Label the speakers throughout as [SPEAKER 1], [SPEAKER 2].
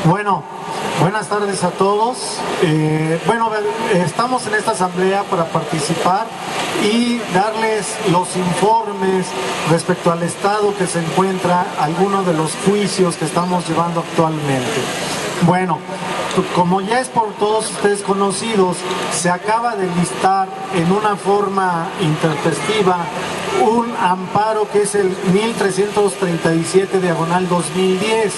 [SPEAKER 1] Bueno, buenas tardes a todos. Estamos en esta asamblea para participar y darles los informes respecto al estado que se encuentra alguno de los juicios que estamos llevando actualmente. Bueno, como ya es por todos ustedes conocidos, se acaba de listar en una forma intempestiva un amparo que es el 1337/2010.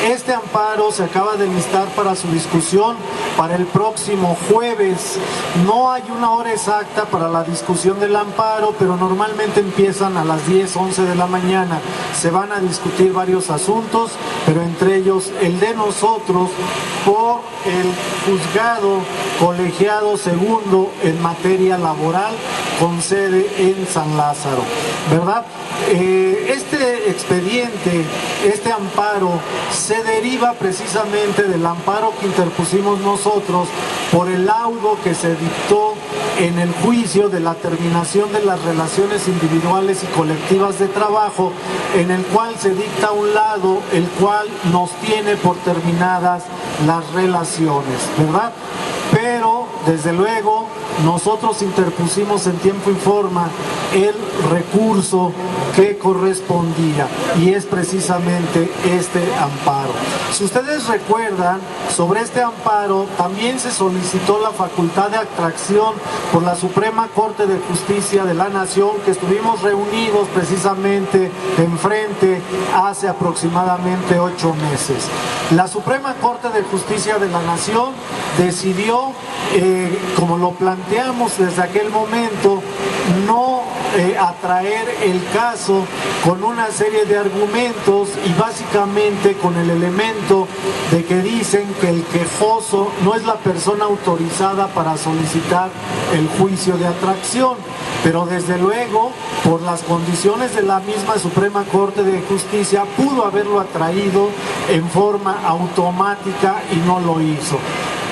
[SPEAKER 1] Este amparo se acaba de listar para su discusión para el próximo jueves. No hay una hora exacta para la discusión del amparo, pero normalmente empiezan a las 10, 11 de la mañana. Se van a discutir varios asuntos, pero entre ellos el de nosotros por el juzgado colegiado segundo en materia laboral con sede en San Lázaro, ¿verdad? Este expediente, este amparo, se deriva precisamente del amparo que interpusimos nosotros por el laudo que se dictó en el juicio de la terminación de las relaciones individuales y colectivas de trabajo, en el cual se dicta un laudo el cual nos tiene por terminadas las relaciones, ¿verdad? Pero, desde luego, nosotros interpusimos en tiempo y forma el recurso que correspondía y es precisamente este amparo. Si ustedes recuerdan, sobre este amparo también se solicitó la facultad de atracción por la Suprema Corte de Justicia de la Nación, que estuvimos reunidos precisamente enfrente hace aproximadamente 8 meses. La Suprema Corte de Justicia de la Nación decidió, como lo planteamos desde aquel momento, no atraer el caso con una serie de argumentos y básicamente con el elemento de que dicen que el quejoso no es la persona autorizada para solicitar el juicio de atracción, pero desde luego por las condiciones de la misma Suprema Corte de Justicia pudo haberlo atraído en forma automática y no lo hizo.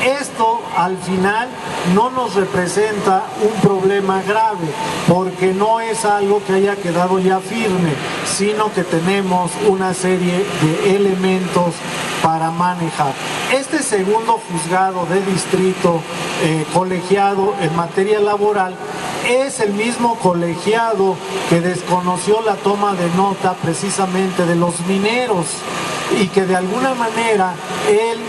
[SPEAKER 1] Esto al final no nos representa un problema grave, porque no es algo que haya quedado ya firme, sino que tenemos una serie de elementos para manejar. Este segundo juzgado de distrito colegiado en materia laboral es el mismo colegiado que desconoció la toma de nota precisamente de los mineros y que de alguna manera el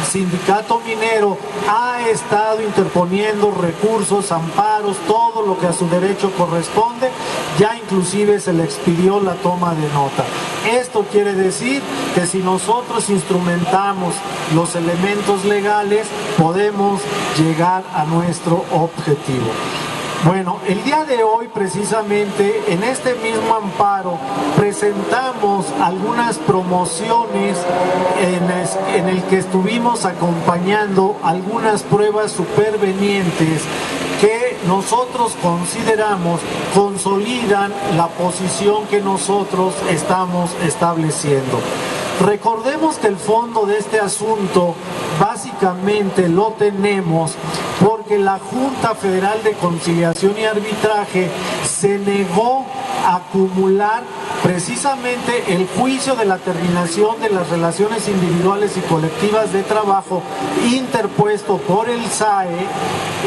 [SPEAKER 1] sindicato minero ha estado interponiendo recursos, amparos, todo lo que a su derecho corresponde. Ya inclusive se le expidió la toma de nota. Esto quiere decir que si nosotros instrumentamos los elementos legales, podemos llegar a nuestro objetivo. Bueno, el día de hoy precisamente en este mismo amparo presentamos algunas promociones en el que estuvimos acompañando algunas pruebas supervenientes que nosotros consideramos consolidan la posición que nosotros estamos estableciendo. Recordemos que el fondo de este asunto básicamente lo tenemos porque la Junta Federal de Conciliación y Arbitraje se negó a acumular precisamente el juicio de la terminación de las relaciones individuales y colectivas de trabajo interpuesto por el SAE,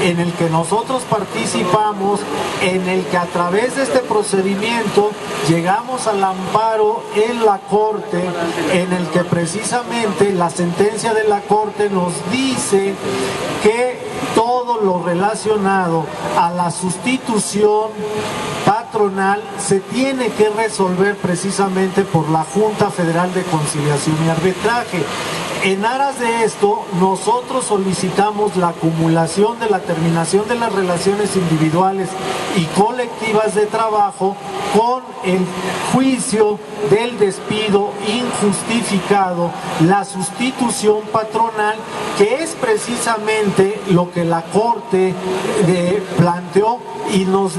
[SPEAKER 1] en el que nosotros participamos, en el que a través de este procedimiento llegamos al amparo en la Corte, en el que precisamente la sentencia de la Corte nos dice que todo lo relacionado a la sustitución patronal se tiene que resolver precisamente por la Junta Federal de Conciliación y Arbitraje. En aras de esto, nosotros solicitamos la acumulación de la terminación de las relaciones individuales y colectivas de trabajo con el juicio del despido injustificado, la sustitución patronal, que es precisamente lo que la Corte planteó y nos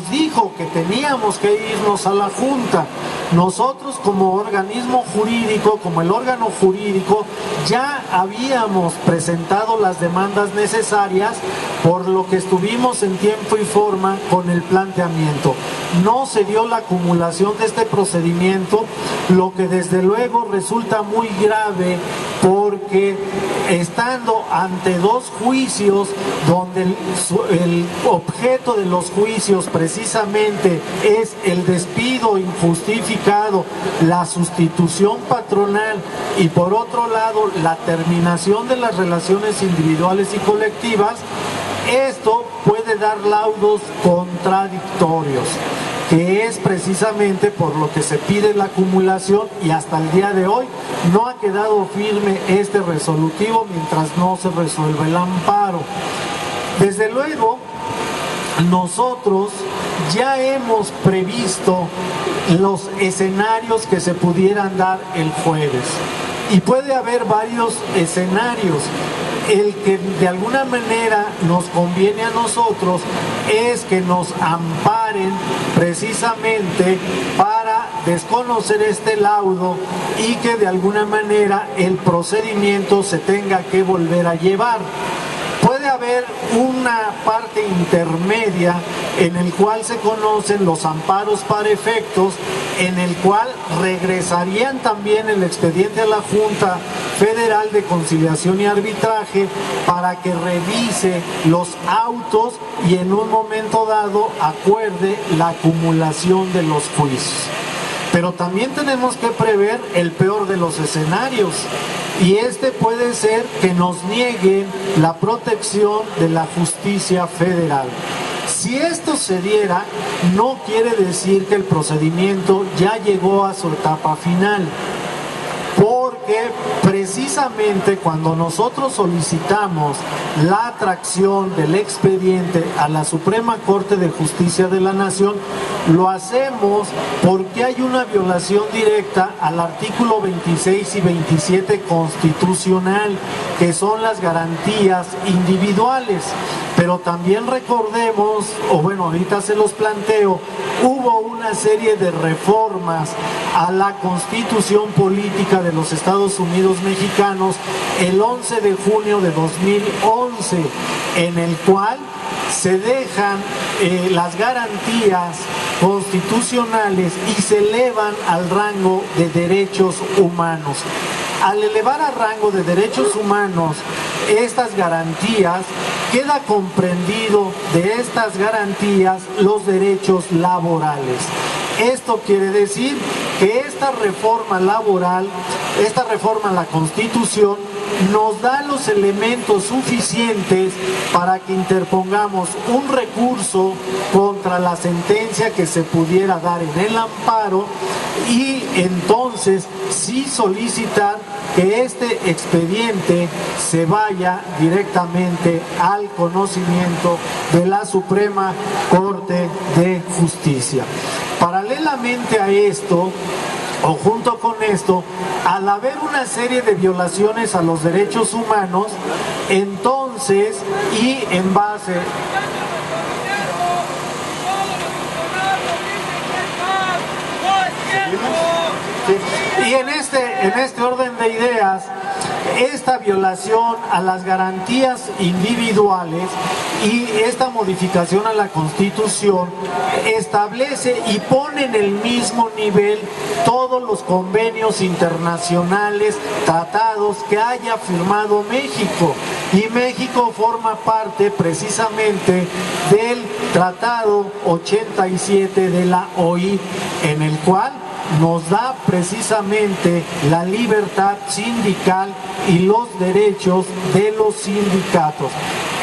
[SPEAKER 1] dijo que teníamos que irnos a la Junta. Nosotros como organismo jurídico, como el órgano jurídico, ya habíamos presentado las demandas necesarias, por lo que estuvimos en tiempo y forma con el planteamiento. No se dio la acumulación de este procedimiento, lo que desde luego resulta muy grave por porque estando ante dos juicios donde el objeto de los juicios precisamente es el despido injustificado, la sustitución patronal y por otro lado la terminación de las relaciones individuales y colectivas, esto puede dar laudos contradictorios, que es precisamente por lo que se pide la acumulación, y hasta el día de hoy no ha quedado firme este resolutivo mientras no se resuelva el amparo. Desde luego, nosotros ya hemos previsto los escenarios que se pudieran dar el jueves, y puede haber varios escenarios. El que de alguna manera nos conviene a nosotros es que nos amparen precisamente para desconocer este laudo y que de alguna manera el procedimiento se tenga que volver a llevar. Puede haber una parte intermedia en el cual se conocen los amparos para efectos, en el cual regresarían también el expediente a la Junta Federal de Conciliación y Arbitraje para que revise los autos y en un momento dado acuerde la acumulación de los juicios. Pero también tenemos que prever el peor de los escenarios, y este puede ser que nos nieguen la protección de la justicia federal. Si esto se diera, no quiere decir que el procedimiento ya llegó a su etapa final, porque precisamente cuando nosotros solicitamos la atracción del expediente a la Suprema Corte de Justicia de la Nación, lo hacemos porque hay una violación directa al artículo 26 y 27 constitucional, que son las garantías individuales. Pero también recordemos, o bueno, ahorita se los planteo, hubo una serie de reformas a la Constitución Política de los Estados Unidos Mexicanos el 11 de junio de 2011, en el cual se dejan las garantías constitucionales y se elevan al rango de derechos humanos. Al elevar a rango de derechos humanos estas garantías, queda comprendido de estas garantías los derechos laborales. Esto quiere decir que esta reforma laboral, esta reforma a la Constitución, nos da los elementos suficientes para que interpongamos un recurso contra la sentencia que se pudiera dar en el amparo, y entonces sí solicitar que este expediente se vaya directamente al conocimiento de la Suprema Corte de Justicia. Paralelamente a esto, o junto con esto, al haber una serie de violaciones a los derechos humanos, entonces, y en base... Y en este orden de ideas, esta violación a las garantías individuales y esta modificación a la Constitución establece y pone en el mismo nivel todos los convenios internacionales, tratados que haya firmado México. Y México forma parte precisamente del Tratado 87 de la OIT, en el cual nos da precisamente la libertad sindical y los derechos de los sindicatos.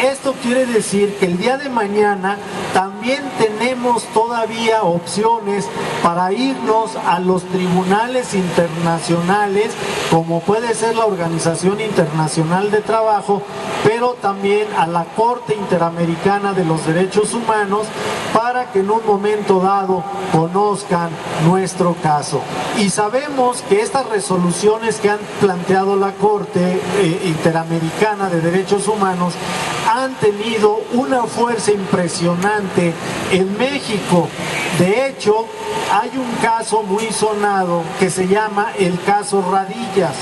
[SPEAKER 1] Esto quiere decir que el día de mañana también tenemos todavía opciones para irnos a los tribunales internacionales, como puede ser la Organización Internacional de Trabajo, pero también a la Corte Interamericana de los Derechos Humanos, para que en un momento dado conozcan nuestro caso. Y sabemos que estas resoluciones que han planteado la Corte Interamericana de Derechos Humanos han tenido una fuerza impresionante en México. De hecho, hay un caso muy sonado que se llama el caso Radillas.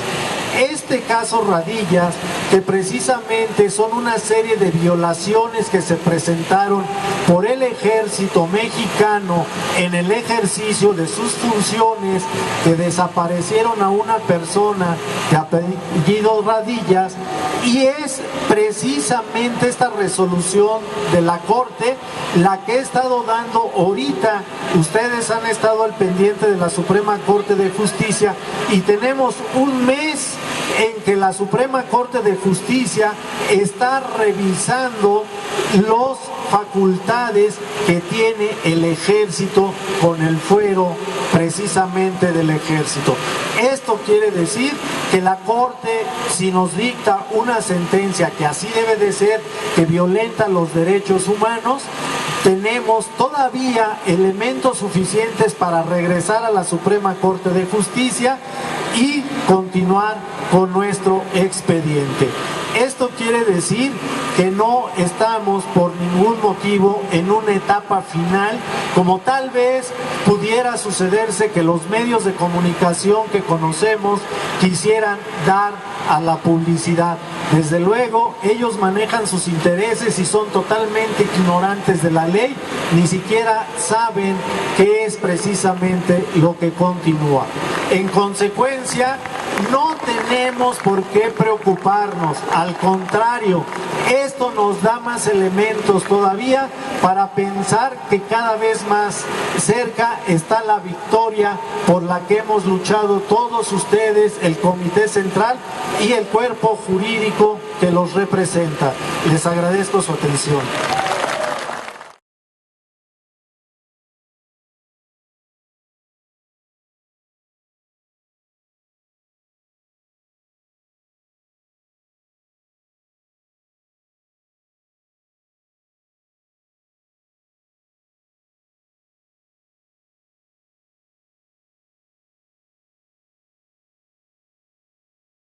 [SPEAKER 1] Este caso Radillas que precisamente son una serie de violaciones que se presentaron por el ejército mexicano en el ejercicio de sus funciones, que desaparecieron a una persona de apellido Radillas, y es precisamente esta resolución de la Corte la que he estado dando ahorita. Ustedes han estado al pendiente de la Suprema Corte de Justicia y tenemos un mes en que la Suprema Corte de Justicia está revisando las facultades que tiene el ejército con el fuero precisamente del ejército. Esto quiere decir que la Corte, si nos dicta una sentencia que así debe de ser, que violenta los derechos humanos, tenemos todavía elementos suficientes para regresar a la Suprema Corte de Justicia y continuar con nuestro expediente. Esto quiere decir que no estamos por ningún motivo en una etapa final, como tal vez pudiera sucederse que los medios de comunicación que conocemos quisieran dar a la publicidad. Desde luego, ellos manejan sus intereses y son totalmente ignorantes de la ley, ni siquiera saben qué es precisamente lo que continúa. En consecuencia, no tenemos por qué preocuparnos, al contrario, esto nos da más elementos todavía para pensar que cada vez más cerca está la victoria por la que hemos luchado todos ustedes, el Comité Central y el cuerpo jurídico que los representa. Les agradezco su atención.